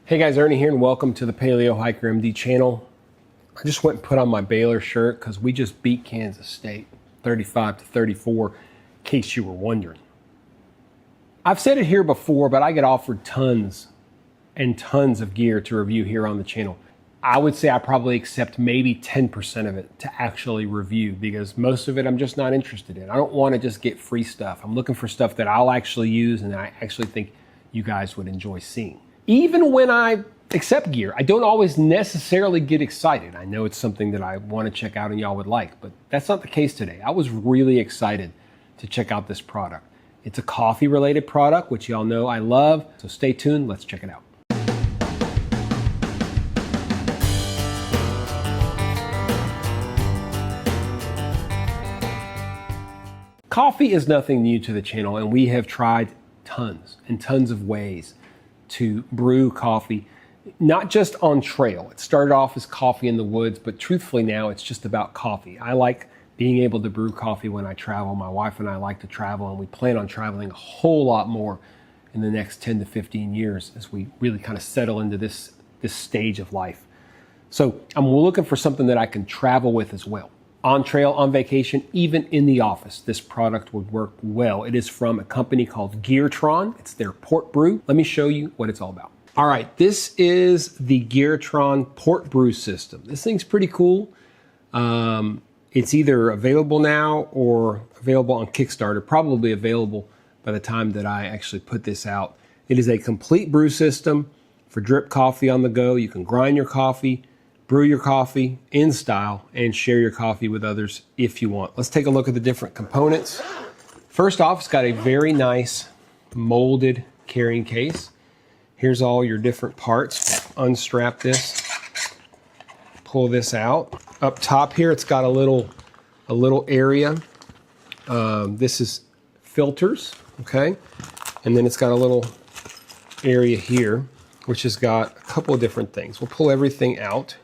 Hey guys, Ernie here and welcome to the Paleo Hiker MD channel. I just went and put on my Baylor shirt because we just beat Kansas State 35-34, in case you were wondering. I've said it here before, but I get offered tons and tons of gear to review here on the channel. I would say I probably accept maybe 10% of it to actually review because most of it I'm just not interested in. I don't want to just get free stuff. I'm looking for stuff that I'll actually use and I actually think you guys would enjoy seeing. Even when I accept gear, I don't always necessarily get excited. I know it's something that I want to check out and y'all would like, but that's not the case today. I was really excited to check out this product. It's a coffee-related product, which y'all know I love, so stay tuned. Let's check it out. Coffee is nothing new to the channel, and we have tried tons and tons of ways to brew coffee, not just on trail. It started off as coffee in the woods, but truthfully now it's just about coffee. I like being able to brew coffee when I travel. My wife and I like to travel, and we plan on traveling a whole lot more in the next 10 to 15 years as we really kind of settle into this stage of life. So I'm looking for something that I can travel with as well. On trail, on vacation, even in the office, this product would work well. It is from a company called Geartron. It's their Portbrew. Let me show you what it's all about. All right, this is the Geartron Portbrew system. This thing's pretty cool. It's either available now or available on Kickstarter, probably available by the time that I actually put this out. It is a complete brew system for drip coffee on the go. You can grind your coffee, brew your coffee in style, and share your coffee with others if you want. Let's take a look at the different components. First off, it's got a very nice molded carrying case. Here's all your different parts. Unstrap this, pull this out. Up top here, it's got a little area. This is filters, okay? And then it's got a little area here, which has got a couple of different things. We'll pull everything out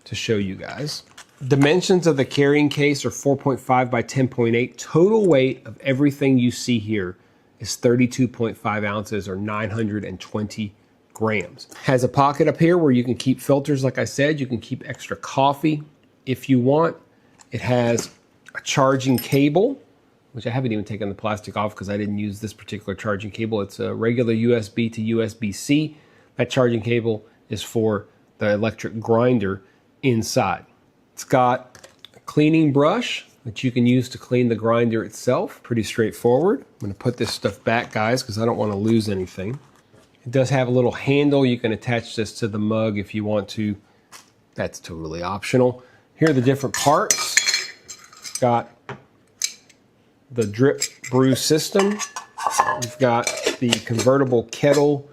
to show you guys. Dimensions of the carrying case are 4.5 by 10.8. Total weight of everything you see here is 32.5 ounces or 920 grams. Has a pocket up here where you can keep filters, like I said. You can keep extra coffee if you want. It has a charging cable, which I haven't even taken the plastic off because I didn't use this particular charging cable. It's a regular USB to USB-C. That charging cable is for the electric grinder inside. It's got a cleaning brush that you can use to clean the grinder itself. Pretty straightforward. I'm going to put this stuff back, guys, because I don't want to lose anything. It does have a little handle. You can attach this to the mug if you want to. That's totally optional. Here are the different parts. Got the drip brew system. We've got the convertible kettle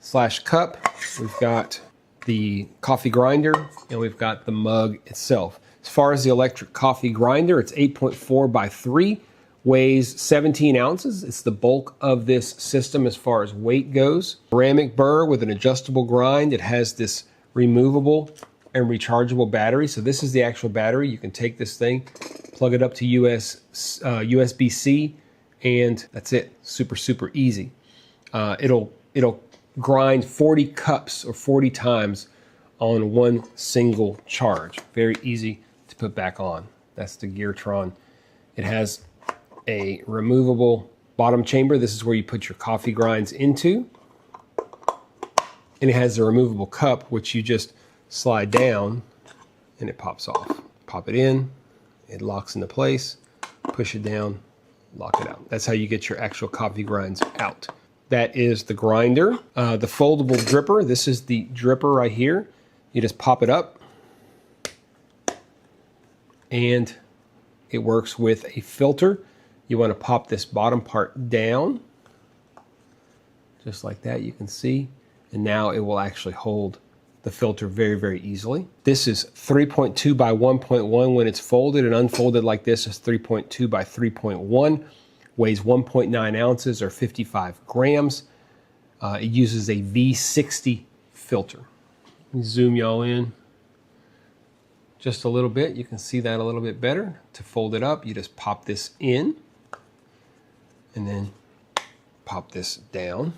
/ cup. We've got the coffee grinder, and we've got the mug itself. As far as the electric coffee grinder, it's 8.4 by 3, weighs 17 ounces. It's the bulk of this system as far as weight goes. Ceramic burr with an adjustable grind. It has this removable and rechargeable battery. So this is the actual battery. You can take this thing, plug it up to USB-C, and that's it. Super, super easy. It'll grind 40 cups or 40 times on one single charge. Very easy to put back on. That's the Geartron. It has a removable bottom chamber. This is where you put your coffee grinds into. And it has a removable cup, which you just slide down and it pops off. Pop it in, it locks into place, push it down, lock it out. That's how you get your actual coffee grinds out. That is the grinder. The foldable dripper. This is the dripper right here. You just pop it up and it works with a filter. You want to pop this bottom part down just like that, you can see. And now it will actually hold the filter very, very easily. This is 3.2 by 1.1 when it's folded, and unfolded like this is 3.2 by 3.1. Weighs 1.9 ounces or 55 grams. It uses a V60 filter. Let me zoom y'all in just a little bit. You can see that a little bit better. To fold it up, you just pop this in and then pop this down.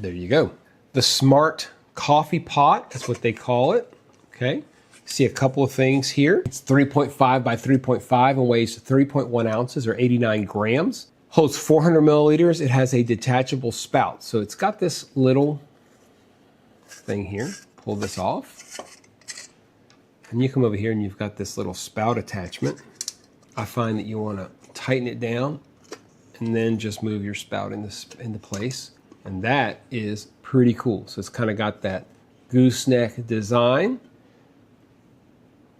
There you go. The Smart Coffee Pot, that's what they call it. Okay. See a couple of things here. It's 3.5 by 3.5 and weighs 3.1 ounces or 89 grams. Holds 400 milliliters. It has a detachable spout. So it's got this little thing here. Pull this off. And you come over here and you've got this little spout attachment. I find that you want to tighten it down and then just move your spout into place. And that is pretty cool. So it's kind of got that gooseneck design.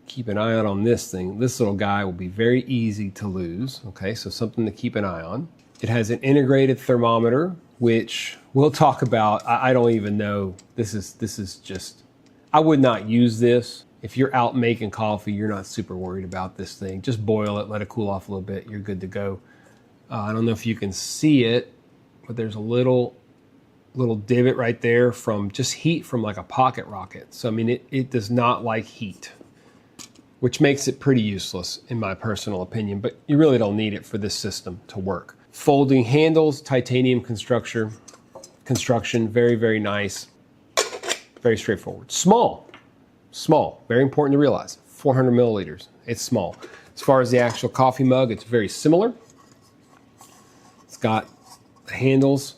Keep an eye out on this thing. This little guy will be very easy to lose. Okay, so something to keep an eye on. It has an integrated thermometer, which we'll talk about. I don't even know. This is just, I would not use this. If you're out making coffee, you're not super worried about this thing. Just boil it, let it cool off a little bit. You're good to go. I don't know if you can see it, but there's a little divot right there from just heat from like a pocket rocket. So, I mean, it does not like heat, which makes it pretty useless in my personal opinion, but you really don't need it for this system to work. Folding handles, titanium construction, very, very nice, very straightforward. Small, very important to realize, 400 milliliters, it's small. As far as the actual coffee mug, it's very similar. It's got the handles,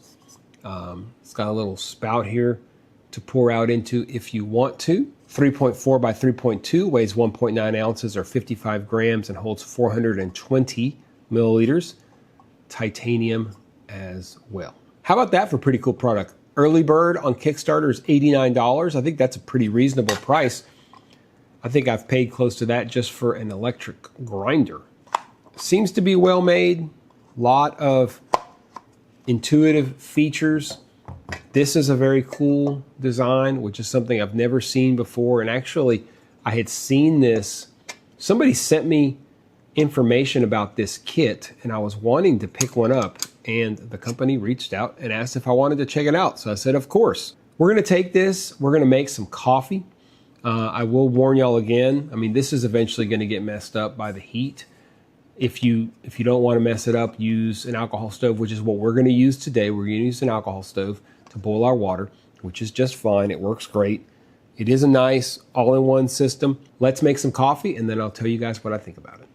it's got a little spout here to pour out into if you want to. 3.4 by 3.2, weighs 1.9 ounces or 55 grams and holds 420 milliliters. Titanium as well. How about that for a pretty cool product? Early bird on Kickstarter is $89. I think that's a pretty reasonable price. I think I've paid close to that just for an electric grinder. Seems to be well made. Lot of intuitive features. This is a very cool design, which is something I've never seen before. And actually, I had seen this. Somebody sent me information about this kit, and I was wanting to pick one up. And the company reached out and asked if I wanted to check it out. So I said, of course. We're going to take this. We're going to make some coffee. I will warn y'all again. I mean, this is eventually going to get messed up by the heat. If you don't want to mess it up, use an alcohol stove, which is what we're going to use today. We're going to use an alcohol stove to boil our water, which is just fine. It works great. It is a nice all-in-one system. Let's make some coffee, and then I'll tell you guys what I think about it.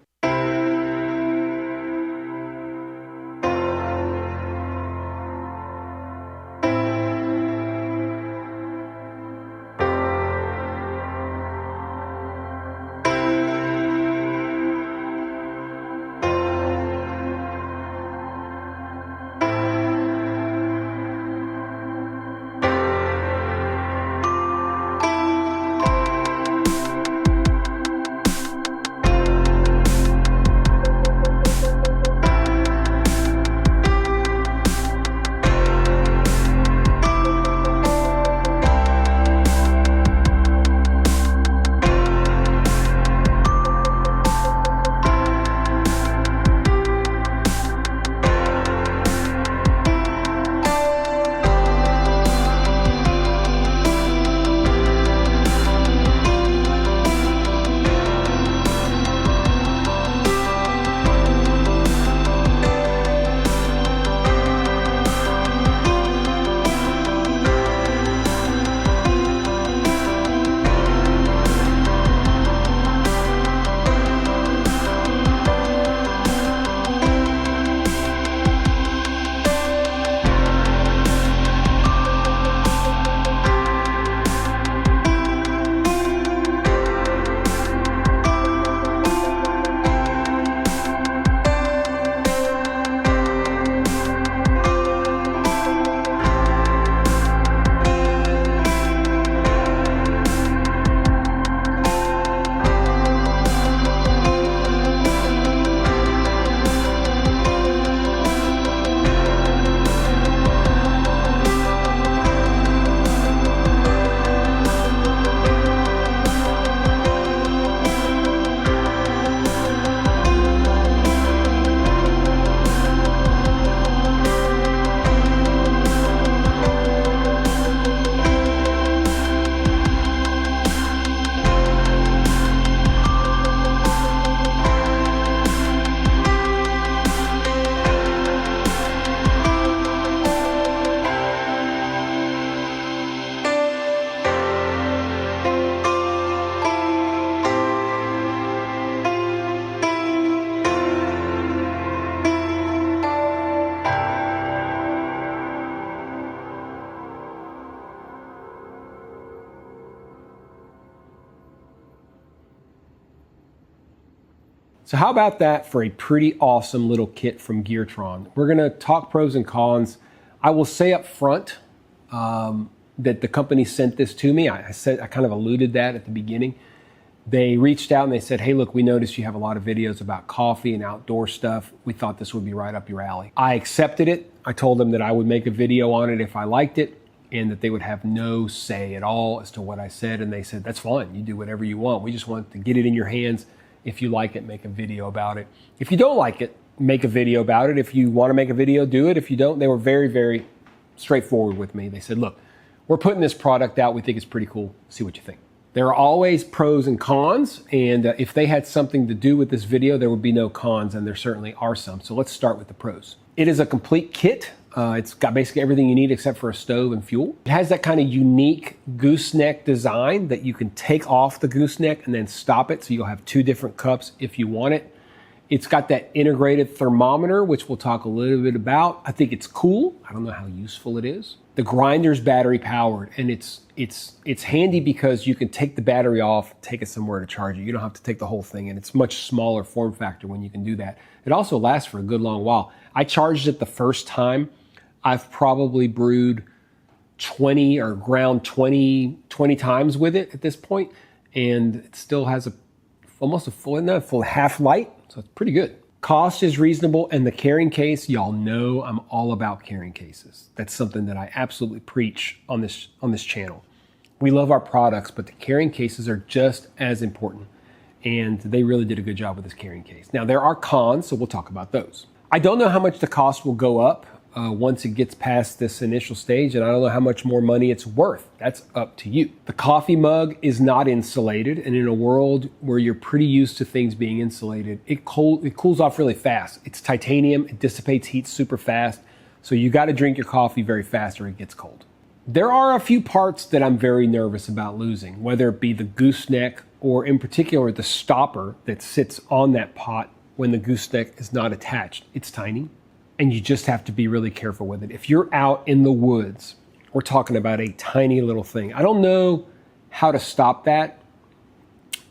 So how about that for a pretty awesome little kit from Geartron? We're gonna talk pros and cons. I will say up front that the company sent this to me. I kind of alluded that at the beginning. They reached out and they said, hey, look, we noticed you have a lot of videos about coffee and outdoor stuff. We thought this would be right up your alley. I accepted it. I told them that I would make a video on it if I liked it and that they would have no say at all as to what I said. And they said, that's fine. You do whatever you want. We just want to get it in your hands. If you like it, make a video about it. If you don't like it, make a video about it. If you want to make a video, do it. If you don't, they were very, very straightforward with me. They said, look, we're putting this product out. We think it's pretty cool. See what you think. There are always pros and cons, and if they had something to do with this video, there would be no cons, and there certainly are some. So let's start with the pros. It is a complete kit. It's got basically everything you need except for a stove and fuel. It has that kind of unique gooseneck design that you can take off the gooseneck and then stop it, so you'll have two different cups if you want it. It's got that integrated thermometer, which we'll talk a little bit about. I think it's cool. I don't know how useful it is. The grinder's battery powered, and it's handy because you can take the battery off, take it somewhere to charge it. You don't have to take the whole thing, and it's much smaller form factor when you can do that. It also lasts for a good long while. I charged it the first time. I've probably brewed 20 or ground 20 times with it at this point, and it still has almost a full half light, so it's pretty good. Cost is reasonable, and the carrying case, y'all know I'm all about carrying cases. That's something that I absolutely preach on this channel. We love our products, but the carrying cases are just as important, and they really did a good job with this carrying case. Now, there are cons, so we'll talk about those. I don't know how much the cost will go up once it gets past this initial stage, and I don't know how much more money it's worth. That's up to you. The coffee mug is not insulated, and in a world where you're pretty used to things being insulated, it cools off really fast. It's titanium, it dissipates heat super fast, so you gotta drink your coffee very fast or it gets cold. There are a few parts that I'm very nervous about losing, whether it be the gooseneck or in particular the stopper that sits on that pot when the gooseneck is not attached. It's tiny. And you just have to be really careful with it. If you're out in the woods, we're talking about a tiny little thing. I don't know how to stop that.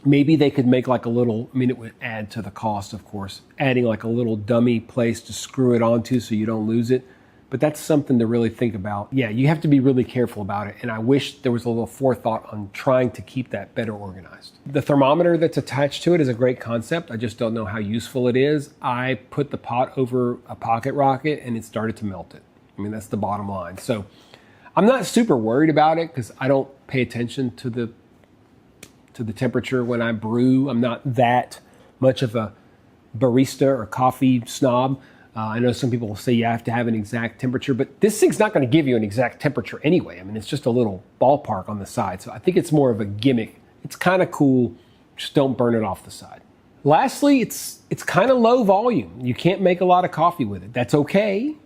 Maybe they could make like a little, I mean, it would add to the cost, of course, adding like a little dummy place to screw it onto so you don't lose it. But that's something to really think about. Yeah, you have to be really careful about it. And I wish there was a little forethought on trying to keep that better organized. The thermometer that's attached to it is a great concept. I just don't know how useful it is. I put the pot over a pocket rocket and it started to melt it. I mean, that's the bottom line. So I'm not super worried about it because I don't pay attention to the temperature when I brew. I'm not that much of a barista or coffee snob. I know some people will say you have to have an exact temperature, but this thing's not going to give you an exact temperature anyway. I mean, it's just a little ballpark on the side. So I think it's more of a gimmick. It's kind of cool. Just don't burn it off the side. Lastly, it's kind of low volume. You can't make a lot of coffee with it. That's okay.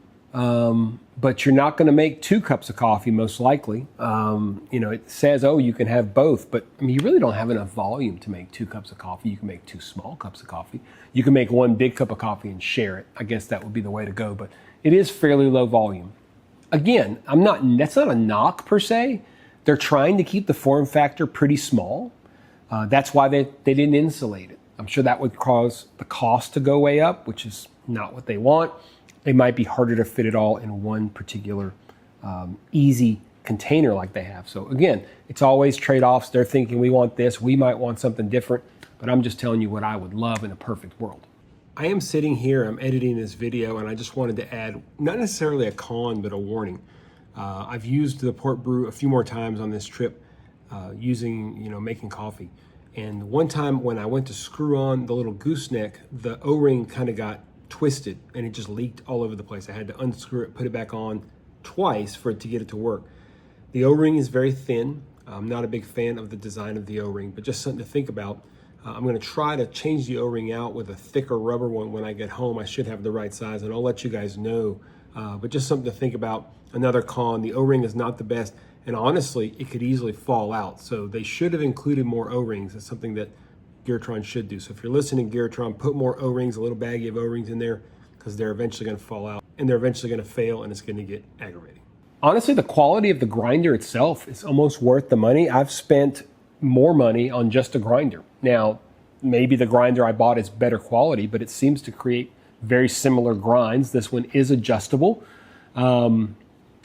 But you're not going to make 2 cups of coffee, most likely. You know, it says, oh, you can have both, but I mean, you really don't have enough volume to make 2 cups of coffee. You can make 2 small cups of coffee. You can make 1 big cup of coffee and share it. I guess that would be the way to go, but it is fairly low volume. Again, that's not a knock per se. They're trying to keep the form factor pretty small. That's why they didn't insulate it. I'm sure that would cause the cost to go way up, which is not what they want. It might be harder to fit it all in one particular easy container like they have. So again, it's always trade-offs. They're thinking we want this, we might want something different, but I'm just telling you what I would love in a perfect world. I am sitting here, I'm editing this video, and I just wanted to add, not necessarily a con, but a warning. I've used the Portbrew a few more times on this trip making coffee. And one time when I went to screw on the little gooseneck, the O-ring kind of got twisted and it just leaked all over the place. I had to unscrew it, put it back on twice for it to get it to work. The O-ring is very thin. I'm not a big fan of the design of the O-ring, but just something to think about. I'm going to try to change the O-ring out with a thicker rubber one when I get home. I should have the right size, and I'll let you guys know. But just something to think about. Another con, the O-ring is not the best, and honestly, it could easily fall out. So they should have included more O-rings. It's something that Geartron should do. So if you're listening, Geartron, put more O-rings, a little baggie of O-rings in there, because they're eventually going to fall out, and they're eventually going to fail, and it's going to get aggravating. Honestly, the quality of the grinder itself is almost worth the money. I've spent more money on just a grinder. Now, maybe the grinder I bought is better quality, but it seems to create very similar grinds. This one is adjustable, and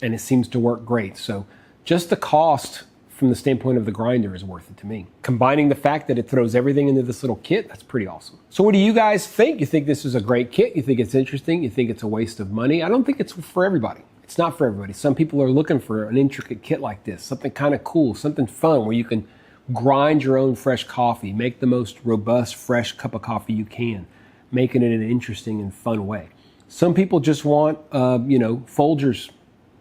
it seems to work great. So just the cost from the standpoint of the grinder is worth it to me. Combining the fact that it throws everything into this little kit, that's pretty awesome. So what do you guys think? You think this is a great kit? You think it's interesting? You think it's a waste of money? I don't think it's for everybody. It's not for everybody. Some people are looking for an intricate kit like this, something kind of cool, something fun where you can grind your own fresh coffee, make the most robust, fresh cup of coffee you can, making it in an interesting and fun way. Some people just want, Folgers,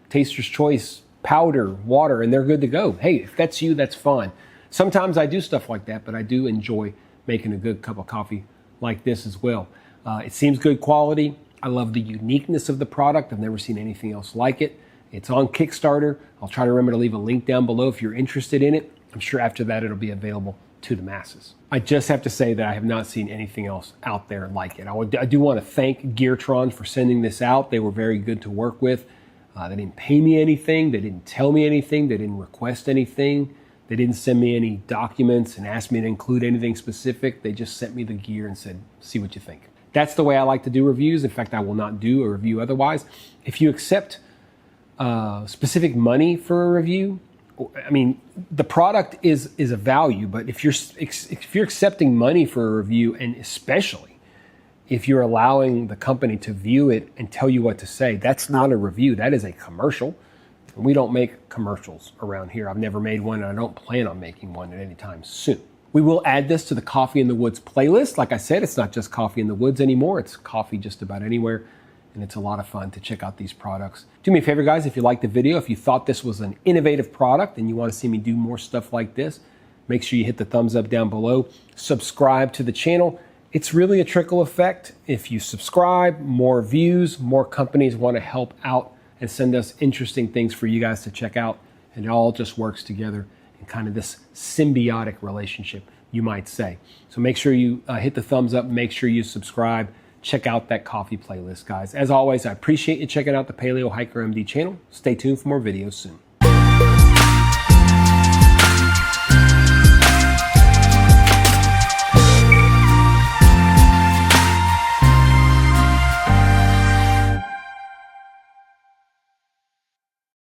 Taster's Choice, powder, water, and they're good to go. Hey, if that's you, that's fine. Sometimes I do stuff like that, but I do enjoy making a good cup of coffee like this as well. It seems good quality. I love the uniqueness of the product. I've never seen anything else like it. It's on Kickstarter. I'll try to remember to leave a link down below if you're interested in it. I'm sure after that it'll be available to the masses. I just have to say that I have not seen anything else out there like it. I do want to thank Geartron for sending this out. They were very good to work with. They didn't pay me anything. They didn't tell me anything. They didn't request anything. They didn't send me any documents and ask me to include anything specific. They just sent me the gear and said, see what you think. That's the way I like to do reviews. In fact, I will not do a review otherwise. If you accept specific money for a review, I mean, the product is a value, but if you're accepting money for a review, and especially if you're allowing the company to view it and tell you what to say, that's not a review. That is a commercial. We don't make commercials around here. I've never made one, and I don't plan on making one at any time soon. We will add this to the Coffee in the Woods playlist. Like I said, it's not just Coffee in the Woods anymore. It's coffee just about anywhere, and it's a lot of fun to check out these products. Do me a favor, guys, if you liked the video, if you thought this was an innovative product and you want to see me do more stuff like this, make sure you hit the thumbs up down below. Subscribe to the channel. It's really a trickle effect. If you subscribe, more views, more companies want to help out and send us interesting things for you guys to check out. And it all just works together in kind of this symbiotic relationship, you might say. So make sure you hit the thumbs up, make sure you subscribe, check out that coffee playlist, guys. As always, I appreciate you checking out the Paleo Hiker MD channel. Stay tuned for more videos soon.